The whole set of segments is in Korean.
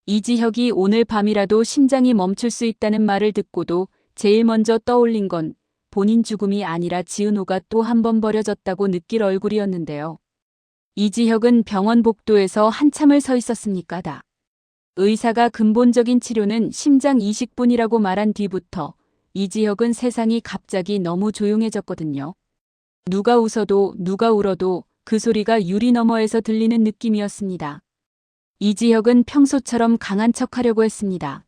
이지혁이 오늘 밤이라도 심장이 멈출 수 있다는 말을 듣고도 제일 먼저 떠올린 건 본인 죽음이 아니라 지은호가 또 한 번 버려졌다고 느낄 얼굴이었는데요. 이지혁은 병원 복도에서 한참을 서 있었습니까? 의사가 근본적인 치료는 심장 이식뿐이라고 말한 뒤부터 이지혁은 세상이 갑자기 너무 조용해졌거든요. 누가 웃어도 누가 울어도 그 소리가 유리 너머에서 들리는 느낌이었습니다. 이지혁은 평소처럼 강한 척하려고 했습니다.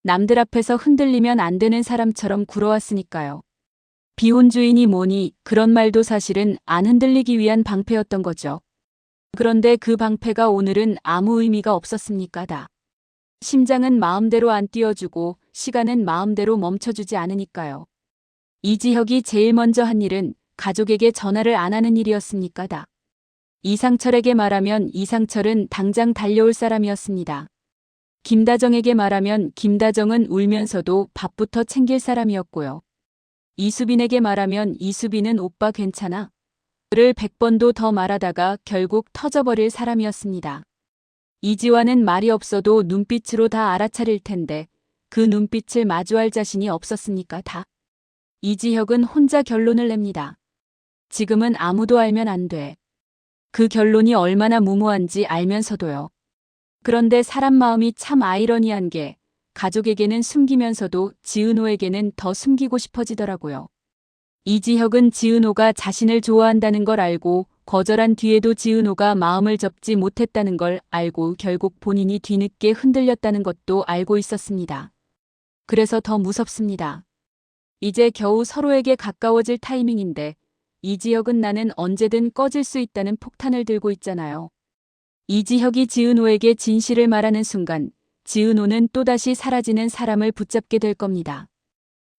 남들 앞에서 흔들리면 안 되는 사람처럼 굴어왔으니까요. 비혼주의니 뭐니 그런 말도 사실은 안 흔들리기 위한 방패였던 거죠. 그런데 그 방패가 오늘은 아무 의미가 없었습니까? 심장은 마음대로 안 뛰어주고 시간은 마음대로 멈춰주지 않으니까요. 이지혁이 제일 먼저 한 일은 가족에게 전화를 안 하는 일이었습니까? 이상철에게 말하면 이상철은 당장 달려올 사람이었습니다. 김다정에게 말하면 김다정은 울면서도 밥부터 챙길 사람이었고요. 이수빈에게 말하면 이수빈은 오빠 괜찮아? 를 100번도 더 말하다가 결국 터져버릴 사람이었습니다. 이지화는 말이 없어도 눈빛으로 다 알아차릴 텐데 그 눈빛을 마주할 자신이 없었습니까? 이지혁은 혼자 결론을 냅니다. 지금은 아무도 알면 안 돼. 그 결론이 얼마나 무모한지 알면서도요. 그런데 사람 마음이 참 아이러니한 게 가족에게는 숨기면서도 지은호에게는 더 숨기고 싶어지더라고요. 이지혁은 지은호가 자신을 좋아한다는 걸 알고 거절한 뒤에도 지은호가 마음을 접지 못했다는 걸 알고 결국 본인이 뒤늦게 흔들렸다는 것도 알고 있었습니다. 그래서 더 무섭습니다. 이제 겨우 서로에게 가까워질 타이밍인데 이지혁은 나는 언제든 꺼질 수 있다는 폭탄을 들고 있잖아요. 이지혁이 지은호에게 진실을 말하는 순간 지은호는 또다시 사라지는 사람을 붙잡게 될 겁니다.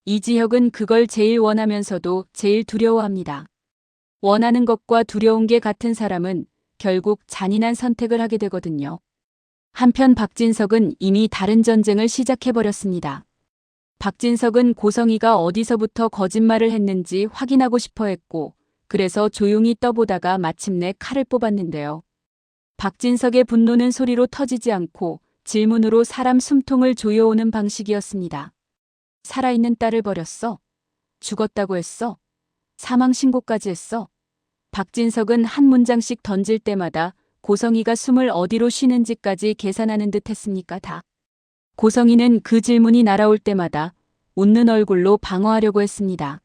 이지혁은 그걸 제일 원하면서도 제일 두려워합니다. 원하는 것과 두려운 게 같은 사람은 결국 잔인한 선택을 하게 되거든요. 한편 박진석은 이미 다른 전쟁을 시작해버렸습니다. 박진석은 고성이가 어디서부터 거짓말을 했는지 확인하고 싶어 했고 그래서 조용히 떠보다가 마침내 칼을 뽑았는데요. 박진석의 분노는 소리로 터지지 않고 질문으로 사람 숨통을 조여오는 방식이었습니다. 살아있는 딸을 버렸어? 죽었다고 했어? 사망 신고까지 했어? 박진석은 한 문장씩 던질 때마다 고성이가 숨을 어디로 쉬는지까지 계산하는 듯 했습니까? 고성이는 그 질문이 날아올 때마다 웃는 얼굴로 방어하려고 했습니다.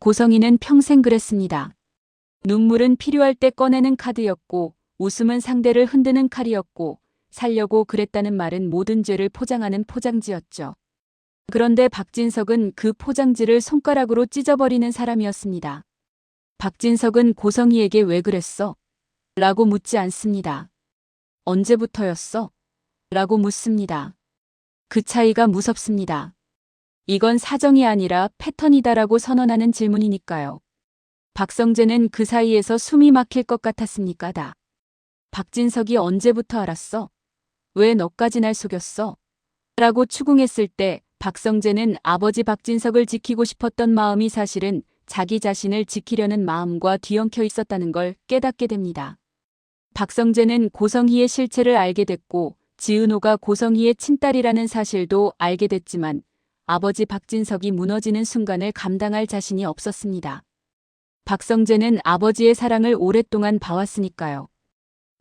고성이는 평생 그랬습니다. 눈물은 필요할 때 꺼내는 카드였고 웃음은 상대를 흔드는 칼이었고 살려고 그랬다는 말은 모든 죄를 포장하는 포장지였죠. 그런데 박진석은 그 포장지를 손가락으로 찢어버리는 사람이었습니다. 박진석은 고성이에게 왜 그랬어? 라고 묻지 않습니다. 언제부터였어? 라고 묻습니다. 그 차이가 무섭습니다. 이건 사정이 아니라 패턴이다라고 선언하는 질문이니까요. 박성재는 그 사이에서 숨이 막힐 것 같았습니까? 박진석이 언제부터 알았어? 왜 너까지 날 속였어? 라고 추궁했을 때 박성재는 아버지 박진석을 지키고 싶었던 마음이 사실은 자기 자신을 지키려는 마음과 뒤엉켜 있었다는 걸 깨닫게 됩니다. 박성재는 고성희의 실체를 알게 됐고 지은호가 고성희의 친딸이라는 사실도 알게 됐지만 아버지 박진석이 무너지는 순간을 감당할 자신이 없었습니다. 박성재는 아버지의 사랑을 오랫동안 봐왔으니까요.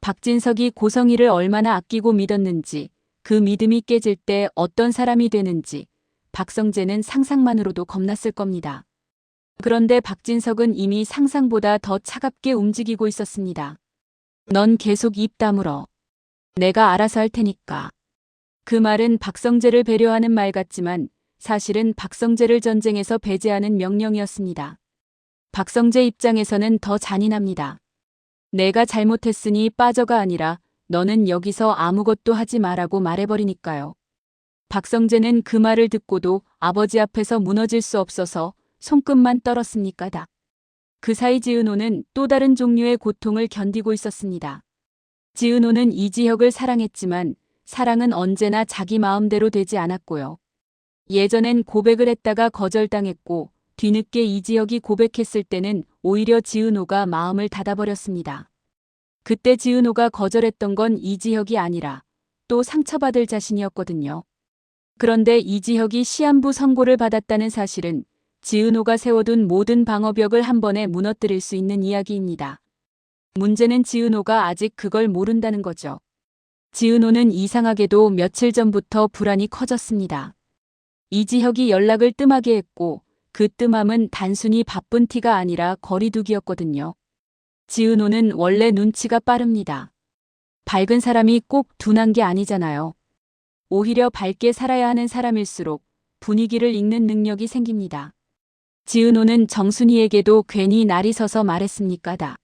박진석이 고성희를 얼마나 아끼고 믿었는지 그 믿음이 깨질 때 어떤 사람이 되는지 박성재는 상상만으로도 겁났을 겁니다. 그런데 박진석은 이미 상상보다 더 차갑게 움직이고 있었습니다. 넌 계속 입 다물어. 내가 알아서 할 테니까. 그 말은 박성재를 배려하는 말 같지만 사실은 박성재를 전쟁에서 배제하는 명령이었습니다. 박성재 입장에서는 더 잔인합니다. 내가 잘못했으니 빠져가 아니라 너는 여기서 아무것도 하지 마라고 말해버리니까요. 박성재는 그 말을 듣고도 아버지 앞에서 무너질 수 없어서 손끝만 떨었습니까? 그 사이 지은호는 또 다른 종류의 고통을 견디고 있었습니다. 지은호는 이지혁을 사랑했지만 사랑은 언제나 자기 마음대로 되지 않았고요. 예전엔 고백을 했다가 거절당했고 뒤늦게 이지혁이 고백했을 때는 오히려 지은호가 마음을 닫아버렸습니다. 그때 지은호가 거절했던 건 이지혁이 아니라 또 상처받을 자신이었거든요. 그런데 이지혁이 시한부 선고를 받았다는 사실은 지은호가 세워둔 모든 방어벽을 한 번에 무너뜨릴 수 있는 이야기입니다. 문제는 지은호가 아직 그걸 모른다는 거죠. 지은호는 이상하게도 며칠 전부터 불안이 커졌습니다. 이지혁이 연락을 뜸하게 했고 그 뜸함은 단순히 바쁜 티가 아니라 거리두기였거든요. 지은호는 원래 눈치가 빠릅니다. 밝은 사람이 꼭 둔한 게 아니잖아요. 오히려 밝게 살아야 하는 사람일수록 분위기를 읽는 능력이 생깁니다. 지은호는 정순이에게도 괜히 날이 서서 말했습니까?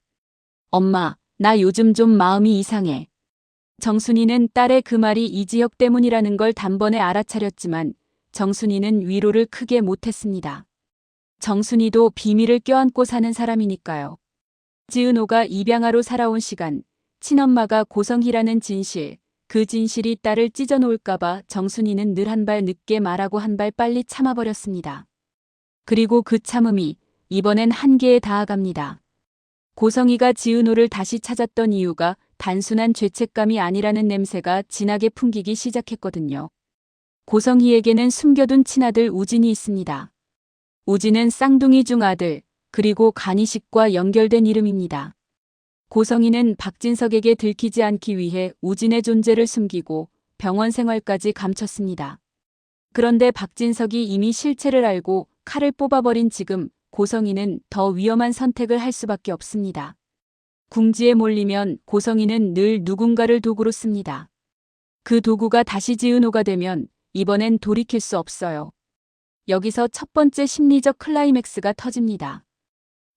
엄마, 나 요즘 좀 마음이 이상해. 정순이는 딸의 그 말이 이지혁 때문이라는 걸 단번에 알아차렸지만 정순이는 위로를 크게 못했습니다. 정순이도 비밀을 껴안고 사는 사람이니까요. 지은호가 입양아로 살아온 시간, 친엄마가 고성희라는 진실, 그 진실이 딸을 찢어놓을까봐 정순이는 늘 한 발 늦게 말하고 한 발 빨리 참아버렸습니다. 그리고 그 참음이 이번엔 한계에 닿아갑니다. 고성희가 지은호를 다시 찾았던 이유가 단순한 죄책감이 아니라는 냄새가 진하게 풍기기 시작했거든요. 고성희에게는 숨겨둔 친아들 우진이 있습니다. 우진은 쌍둥이 중 아들, 그리고 간이식과 연결된 이름입니다. 고성희는 박진석에게 들키지 않기 위해 우진의 존재를 숨기고 병원 생활까지 감췄습니다. 그런데 박진석이 이미 실체를 알고 칼을 뽑아버린 지금 고성희는 더 위험한 선택을 할 수밖에 없습니다. 궁지에 몰리면 고성희는 늘 누군가를 도구로 씁니다. 그 도구가 다시 지은호가 되면 이번엔 돌이킬 수 없어요. 여기서 첫 번째 심리적 클라이맥스가 터집니다.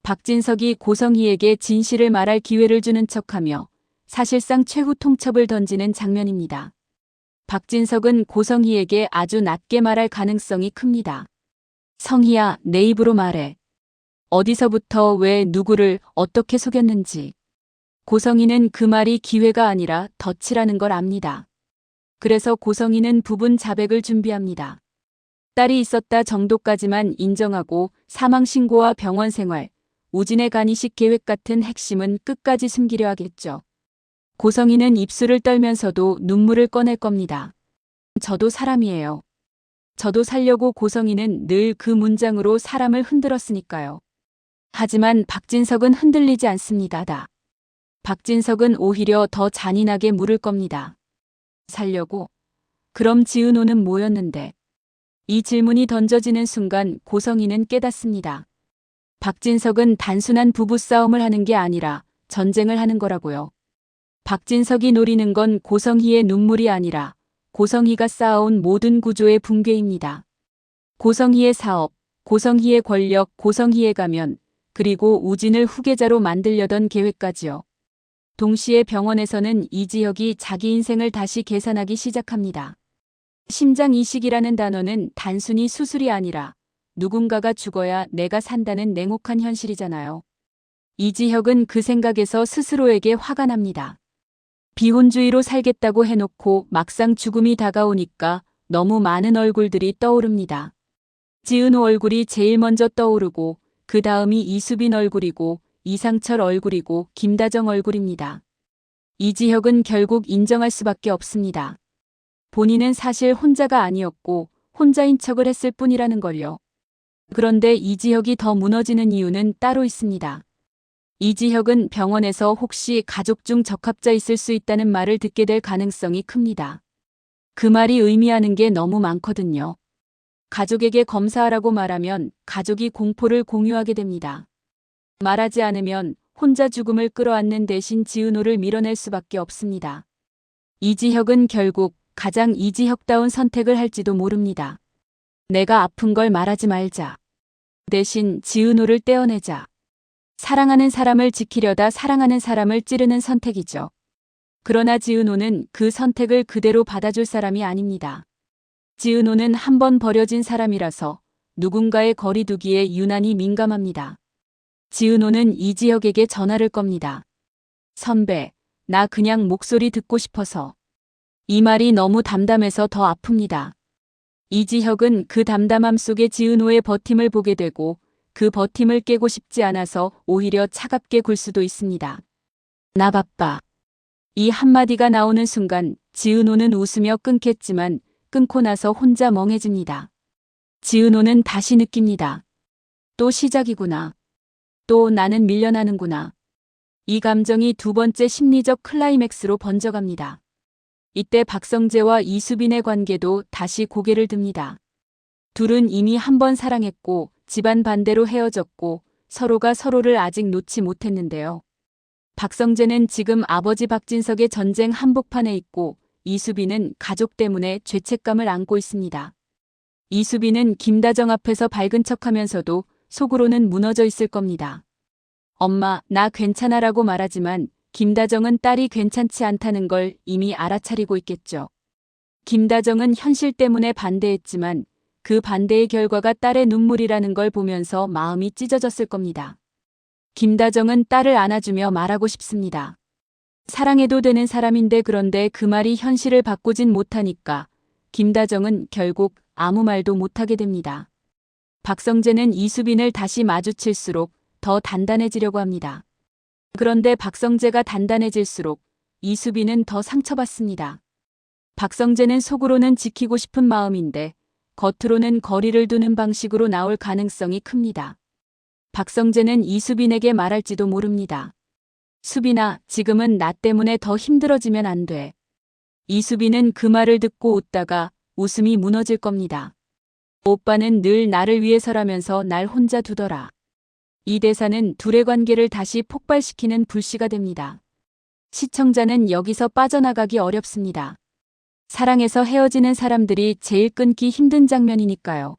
박진석이 고성희에게 진실을 말할 기회를 주는 척하며 사실상 최후 통첩을 던지는 장면입니다. 박진석은 고성희에게 아주 낮게 말할 가능성이 큽니다. 성희야, 내 입으로 말해. 어디서부터 왜 누구를 어떻게 속였는지. 고성희는 그 말이 기회가 아니라 덫이라는 걸 압니다. 그래서 고성희는 부분 자백을 준비합니다. 딸이 있었다 정도까지만 인정하고 사망신고와 병원 생활, 우진의 간이식 계획 같은 핵심은 끝까지 숨기려 하겠죠. 고성희는 입술을 떨면서도 눈물을 꺼낼 겁니다. 저도 사람이에요. 저도 살려고 고성희는 늘 그 문장으로 사람을 흔들었으니까요. 하지만 박진석은 흔들리지 않습니다. 박진석은 오히려 더 잔인하게 물을 겁니다. 살려고? 그럼 지은호는 뭐였는데? 이 질문이 던져지는 순간 고성희는 깨닫습니다. 박진석은 단순한 부부싸움을 하는 게 아니라 전쟁을 하는 거라고요. 박진석이 노리는 건 고성희의 눈물이 아니라 고성희가 쌓아온 모든 구조의 붕괴입니다. 고성희의 사업, 고성희의 권력, 고성희의 가면, 그리고 우진을 후계자로 만들려던 계획까지요. 동시에 병원에서는 이지혁이 자기 인생을 다시 계산하기 시작합니다. 심장 이식이라는 단어는 단순히 수술이 아니라 누군가가 죽어야 내가 산다는 냉혹한 현실이잖아요. 이지혁은 그 생각에서 스스로에게 화가 납니다. 비혼주의로 살겠다고 해놓고 막상 죽음이 다가오니까 너무 많은 얼굴들이 떠오릅니다. 지은호 얼굴이 제일 먼저 떠오르고 그 다음이 이수빈 얼굴이고 이상철 얼굴이고 김다정 얼굴입니다. 이지혁은 결국 인정할 수밖에 없습니다. 본인은 사실 혼자가 아니었고 혼자인 척을 했을 뿐이라는 걸요. 그런데 이지혁이 더 무너지는 이유는 따로 있습니다. 이지혁은 병원에서 혹시 가족 중 적합자 있을 수 있다는 말을 듣게 될 가능성이 큽니다. 그 말이 의미하는 게 너무 많거든요. 가족에게 검사하라고 말하면 가족이 공포를 공유하게 됩니다. 말하지 않으면 혼자 죽음을 끌어안는 대신 지은호를 밀어낼 수밖에 없습니다. 이지혁은 결국 가장 이지혁다운 선택을 할지도 모릅니다. 내가 아픈 걸 말하지 말자. 대신 지은호를 떼어내자. 사랑하는 사람을 지키려다 사랑하는 사람을 찌르는 선택이죠. 그러나 지은호는 그 선택을 그대로 받아줄 사람이 아닙니다. 지은호는 한 번 버려진 사람이라서 누군가의 거리두기에 유난히 민감합니다. 지은호는 이지혁에게 전화를 겁니다. 선배, 나 그냥 목소리 듣고 싶어서. 이 말이 너무 담담해서 더 아픕니다. 이지혁은 그 담담함 속에 지은호의 버팀을 보게 되고 그 버팀을 깨고 싶지 않아서 오히려 차갑게 굴 수도 있습니다. 나 바빠. 이 한마디가 나오는 순간 지은호는 웃으며 끊겠지만 끊고 나서 혼자 멍해집니다. 지은호는 다시 느낍니다. 또 시작이구나. 또 나는 밀려나는구나. 이 감정이 두 번째 심리적 클라이맥스로 번져갑니다. 이때 박성재와 이수빈의 관계도 다시 고개를 듭니다. 둘은 이미 한 번 사랑했고 집안 반대로 헤어졌고 서로가 서로를 아직 놓지 못했는데요. 박성재는 지금 아버지 박진석의 전쟁 한복판에 있고 이수빈은 가족 때문에 죄책감을 안고 있습니다. 이수빈은 김다정 앞에서 밝은 척하면서도 속으로는 무너져 있을 겁니다. 엄마, 나 괜찮아라고 말하지만 김다정은 딸이 괜찮지 않다는 걸 이미 알아차리고 있겠죠. 김다정은 현실 때문에 반대했지만 그 반대의 결과가 딸의 눈물이라는 걸 보면서 마음이 찢어졌을 겁니다. 김다정은 딸을 안아주며 말하고 싶습니다. 사랑해도 되는 사람인데 그런데 그 말이 현실을 바꾸진 못하니까 김다정은 결국 아무 말도 못하게 됩니다. 박성재는 이수빈을 다시 마주칠수록 더 단단해지려고 합니다. 그런데 박성재가 단단해질수록 이수빈은 더 상처받습니다. 박성재는 속으로는 지키고 싶은 마음인데 겉으로는 거리를 두는 방식으로 나올 가능성이 큽니다. 박성재는 이수빈에게 말할지도 모릅니다. 수빈아, 지금은 나 때문에 더 힘들어지면 안 돼. 이수빈은 그 말을 듣고 웃다가 웃음이 무너질 겁니다. 오빠는 늘 나를 위해서라면서 날 혼자 두더라. 이 대사는 둘의 관계를 다시 폭발시키는 불씨가 됩니다. 시청자는 여기서 빠져나가기 어렵습니다. 사랑해서 헤어지는 사람들이 제일 끊기 힘든 장면이니까요.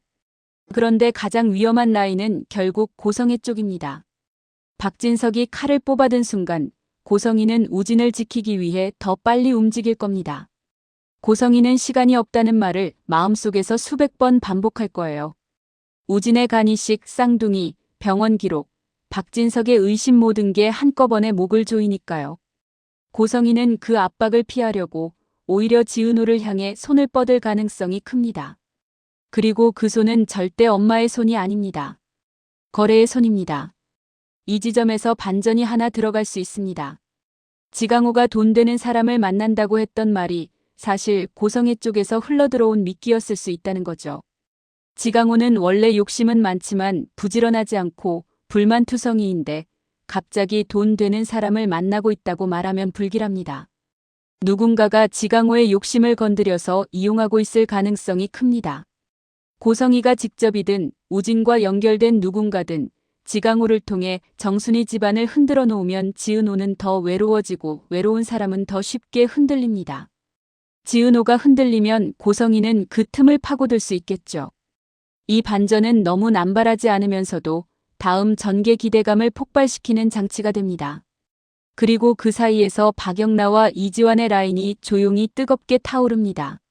그런데 가장 위험한 라인은 결국 고성애 쪽입니다. 박진석이 칼을 뽑아든 순간 고성이는 우진을 지키기 위해 더 빨리 움직일 겁니다. 고성이는 시간이 없다는 말을 마음속에서 수백 번 반복할 거예요. 우진의 간이식, 쌍둥이, 병원 기록, 박진석의 의심 모든 게 한꺼번에 목을 조이니까요. 고성이는 그 압박을 피하려고 오히려 지은호를 향해 손을 뻗을 가능성이 큽니다. 그리고 그 손은 절대 엄마의 손이 아닙니다. 거래의 손입니다. 이 지점에서 반전이 하나 들어갈 수 있습니다. 지강호가 돈 되는 사람을 만난다고 했던 말이 사실 고성애 쪽에서 흘러들어온 미끼였을 수 있다는 거죠. 지강호는 원래 욕심은 많지만 부지런하지 않고 불만투성이인데 갑자기 돈 되는 사람을 만나고 있다고 말하면 불길합니다. 누군가가 지강호의 욕심을 건드려서 이용하고 있을 가능성이 큽니다. 고성이가 직접이든 우진과 연결된 누군가든 지강호를 통해 정순이 집안을 흔들어 놓으면 지은호는 더 외로워지고 외로운 사람은 더 쉽게 흔들립니다. 지은호가 흔들리면 고성이는 그 틈을 파고들 수 있겠죠. 이 반전은 너무 남발하지 않으면서도 다음 전개 기대감을 폭발시키는 장치가 됩니다. 그리고 그 사이에서 박영나와 이지환의 라인이 조용히 뜨겁게 타오릅니다.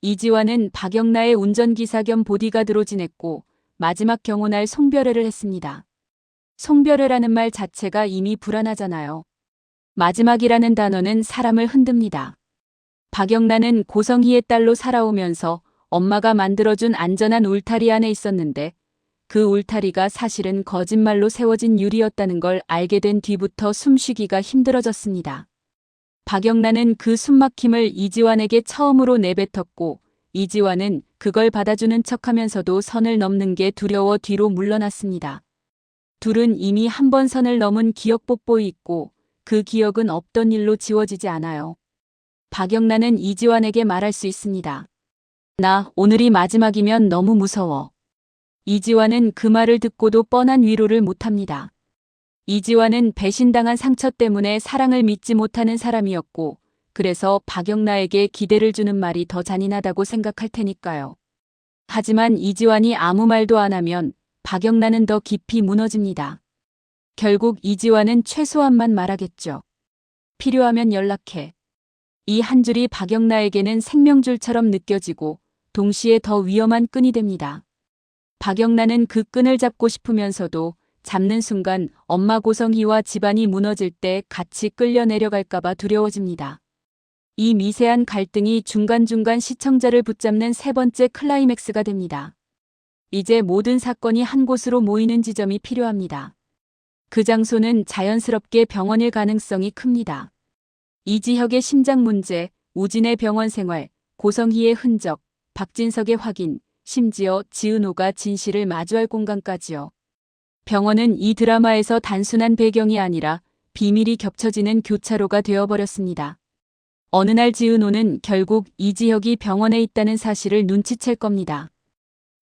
이지환은 박영나의 운전기사 겸 보디가드로 지냈고 마지막 경호날 송별회를 했습니다. 송별회라는 말 자체가 이미 불안하잖아요. 마지막이라는 단어는 사람을 흔듭니다. 박영나는 고성희의 딸로 살아오면서 엄마가 만들어준 안전한 울타리 안에 있었는데 그 울타리가 사실은 거짓말로 세워진 유리였다는 걸 알게 된 뒤부터 숨쉬기가 힘들어졌습니다. 박영란은 그 숨막힘을 이지환에게 처음으로 내뱉었고 이지환은 그걸 받아주는 척하면서도 선을 넘는 게 두려워 뒤로 물러났습니다. 둘은 이미 한 번 선을 넘은 기억 뽀뽀이 있고 그 기억은 없던 일로 지워지지 않아요. 박영란은 이지환에게 말할 수 있습니다. 나 오늘이 마지막이면 너무 무서워. 이지환은 그 말을 듣고도 뻔한 위로를 못합니다. 이지환은 배신당한 상처 때문에 사랑을 믿지 못하는 사람이었고 그래서 박영나에게 기대를 주는 말이 더 잔인하다고 생각할 테니까요. 하지만 이지환이 아무 말도 안 하면 박영나는 더 깊이 무너집니다. 결국 이지환은 최소한만 말하겠죠. 필요하면 연락해. 이 한 줄이 박영나에게는 생명줄처럼 느껴지고 동시에 더 위험한 끈이 됩니다. 박영나는 그 끈을 잡고 싶으면서도 잡는 순간 엄마 고성희와 집안이 무너질 때 같이 끌려 내려갈까봐 두려워집니다. 이 미세한 갈등이 중간중간 시청자를 붙잡는 세 번째 클라이맥스가 됩니다. 이제 모든 사건이 한 곳으로 모이는 지점이 필요합니다. 그 장소는 자연스럽게 병원일 가능성이 큽니다. 이지혁의 심장 문제, 우진의 병원 생활, 고성희의 흔적, 박진석의 확인, 심지어 지은호가 진실을 마주할 공간까지요. 병원은 이 드라마에서 단순한 배경이 아니라 비밀이 겹쳐지는 교차로가 되어버렸습니다. 어느 날 지은호는 결국 이지혁이 병원에 있다는 사실을 눈치챌 겁니다.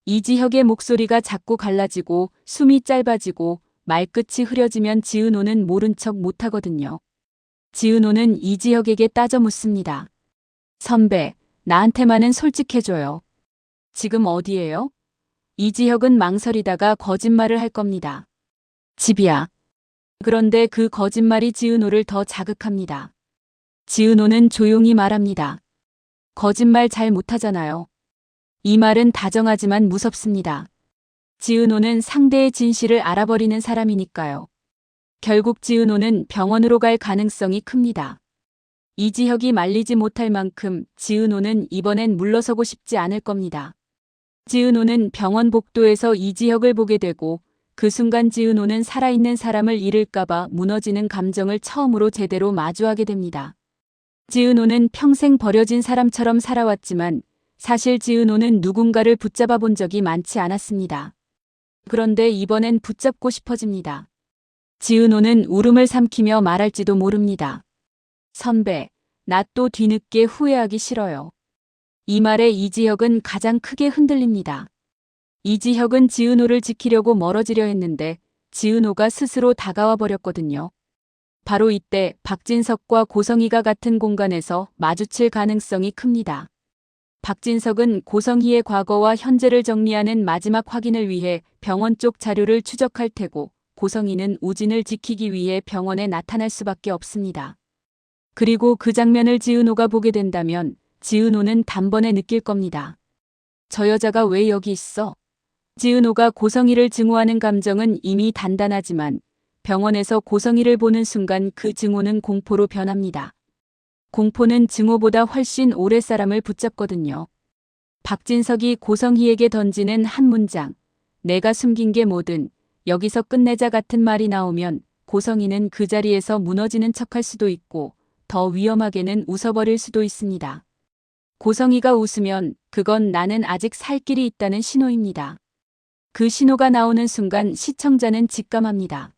이지혁의 목소리가 자꾸 갈라지고 숨이 짧아지고 말끝이 흐려지면 지은호는 모른 척 못하거든요. 지은호는 이지혁에게 따져 묻습니다. 선배, 나한테만은 솔직해줘요. 지금 어디예요? 이지혁은 망설이다가 거짓말을 할 겁니다. 집이야. 그런데 그 거짓말이 지은호를 더 자극합니다. 지은호는 조용히 말합니다. 거짓말 잘 못하잖아요. 이 말은 다정하지만 무섭습니다. 지은호는 상대의 진실을 알아버리는 사람이니까요. 결국 지은호는 병원으로 갈 가능성이 큽니다. 이지혁이 말리지 못할 만큼 지은호는 이번엔 물러서고 싶지 않을 겁니다. 지은호는 병원 복도에서 이지혁을 보게 되고 그 순간 지은호는 살아있는 사람을 잃을까봐 무너지는 감정을 처음으로 제대로 마주하게 됩니다. 지은호는 평생 버려진 사람처럼 살아왔지만 사실 지은호는 누군가를 붙잡아 본 적이 많지 않았습니다. 그런데 이번엔 붙잡고 싶어집니다. 지은호는 울음을 삼키며 말할지도 모릅니다. 선배, 나 또 뒤늦게 후회하기 싫어요. 이 말에 이지혁은 가장 크게 흔들립니다. 이지혁은 지은호를 지키려고 멀어지려 했는데 지은호가 스스로 다가와 버렸거든요. 바로 이때 박진석과 고성희가 같은 공간에서 마주칠 가능성이 큽니다. 박진석은 고성희의 과거와 현재를 정리하는 마지막 확인을 위해 병원 쪽 자료를 추적할 테고 고성희는 우진을 지키기 위해 병원에 나타날 수밖에 없습니다. 그리고 그 장면을 지은호가 보게 된다면 지은호는 단번에 느낄 겁니다. 저 여자가 왜 여기 있어? 지은호가 고성희를 증오하는 감정은 이미 단단하지만 병원에서 고성희를 보는 순간 그 증오는 공포로 변합니다. 공포는 증오보다 훨씬 오래 사람을 붙잡거든요. 박진석이 고성희에게 던지는 한 문장, 내가 숨긴 게 뭐든 여기서 끝내자 같은 말이 나오면 고성희는 그 자리에서 무너지는 척할 수도 있고 더 위험하게는 웃어버릴 수도 있습니다. 고성희가 웃으면 그건 나는 아직 살 길이 있다는 신호입니다. 그 신호가 나오는 순간 시청자는 직감합니다.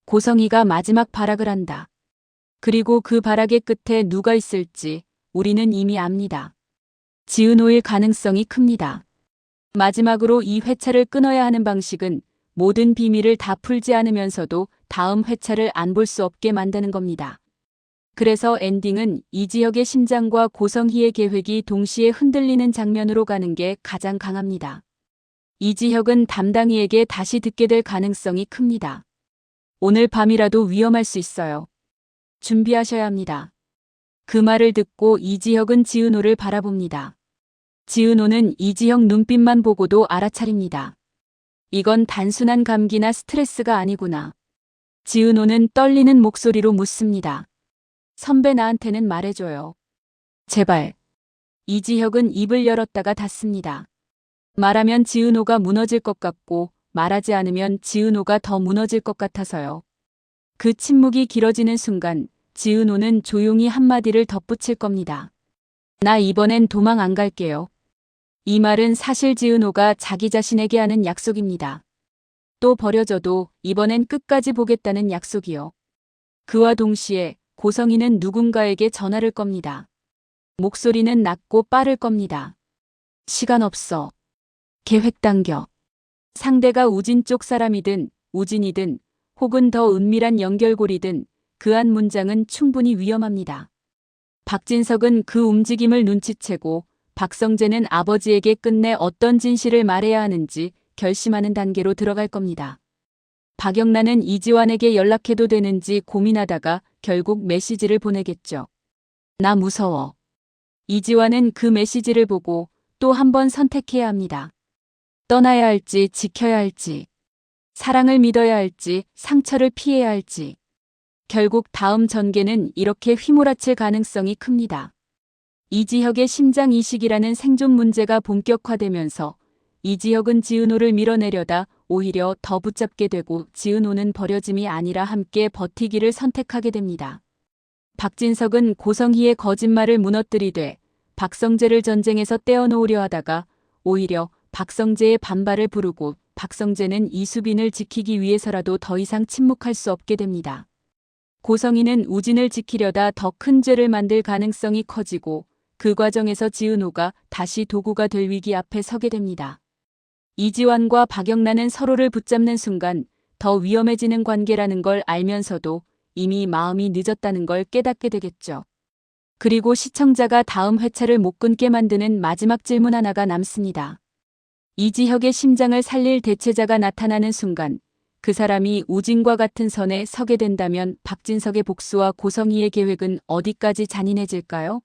고성희가 마지막 발악을 한다. 그리고 그 발악의 끝에 누가 있을지 우리는 이미 압니다. 지은호일 가능성이 큽니다. 마지막으로 이 회차를 끊어야 하는 방식은 모든 비밀을 다 풀지 않으면서도 다음 회차를 안 볼 수 없게 만드는 겁니다. 그래서 엔딩은 이지혁의 심장과 고성희의 계획이 동시에 흔들리는 장면으로 가는 게 가장 강합니다. 이지혁은 담당이에게 다시 듣게 될 가능성이 큽니다. 오늘 밤이라도 위험할 수 있어요. 준비하셔야 합니다. 그 말을 듣고 이지혁은 지은호를 바라봅니다. 지은호는 이지혁 눈빛만 보고도 알아차립니다. 이건 단순한 감기나 스트레스가 아니구나. 지은호는 떨리는 목소리로 묻습니다. 선배 나한테는 말해줘요. 제발. 이지혁은 입을 열었다가 닫습니다. 말하면 지은호가 무너질 것 같고 말하지 않으면 지은호가 더 무너질 것 같아서요. 그 침묵이 길어지는 순간 지은호는 조용히 한마디를 덧붙일 겁니다. 나 이번엔 도망 안 갈게요. 이 말은 사실 지은호가 자기 자신에게 하는 약속입니다. 또 버려져도 이번엔 끝까지 보겠다는 약속이요. 그와 동시에 고성희는 누군가에게 전화를 겁니다. 목소리는 낮고 빠를 겁니다. 시간 없어. 계획 당겨. 상대가 우진 쪽 사람이든 우진이든 혹은 더 은밀한 연결고리든 그 한 문장은 충분히 위험합니다. 박진석은 그 움직임을 눈치채고 박성재는 아버지에게 끝내 어떤 진실을 말해야 하는지 결심하는 단계로 들어갈 겁니다. 박영란은 이지환에게 연락해도 되는지 고민하다가 결국 메시지를 보내겠죠. 나 무서워. 이지환은 그 메시지를 보고 또 한 번 선택해야 합니다. 떠나야 할지 지켜야 할지, 사랑을 믿어야 할지 상처를 피해야 할지. 결국 다음 전개는 이렇게 휘몰아칠 가능성이 큽니다. 이지혁의 심장 이식이라는 생존 문제가 본격화되면서 이지혁은 지은호를 밀어내려다 오히려 더 붙잡게 되고 지은호는 버려짐이 아니라 함께 버티기를 선택하게 됩니다. 박진석은 고성희의 거짓말을 무너뜨리되 박성재를 전쟁에서 떼어놓으려 하다가 오히려 박성재의 반발을 부르고 박성재는 이수빈을 지키기 위해서라도 더 이상 침묵할 수 없게 됩니다. 고성희는 우진을 지키려다 더 큰 죄를 만들 가능성이 커지고 그 과정에서 지은호가 다시 도구가 될 위기 앞에 서게 됩니다. 이지환과 박영란은 서로를 붙잡는 순간 더 위험해지는 관계라는 걸 알면서도 이미 마음이 늦었다는 걸 깨닫게 되겠죠. 그리고 시청자가 다음 회차를 못 끊게 만드는 마지막 질문 하나가 남습니다. 이지혁의 심장을 살릴 대체자가 나타나는 순간 그 사람이 우진과 같은 선에 서게 된다면 박진석의 복수와 고성희의 계획은 어디까지 잔인해질까요?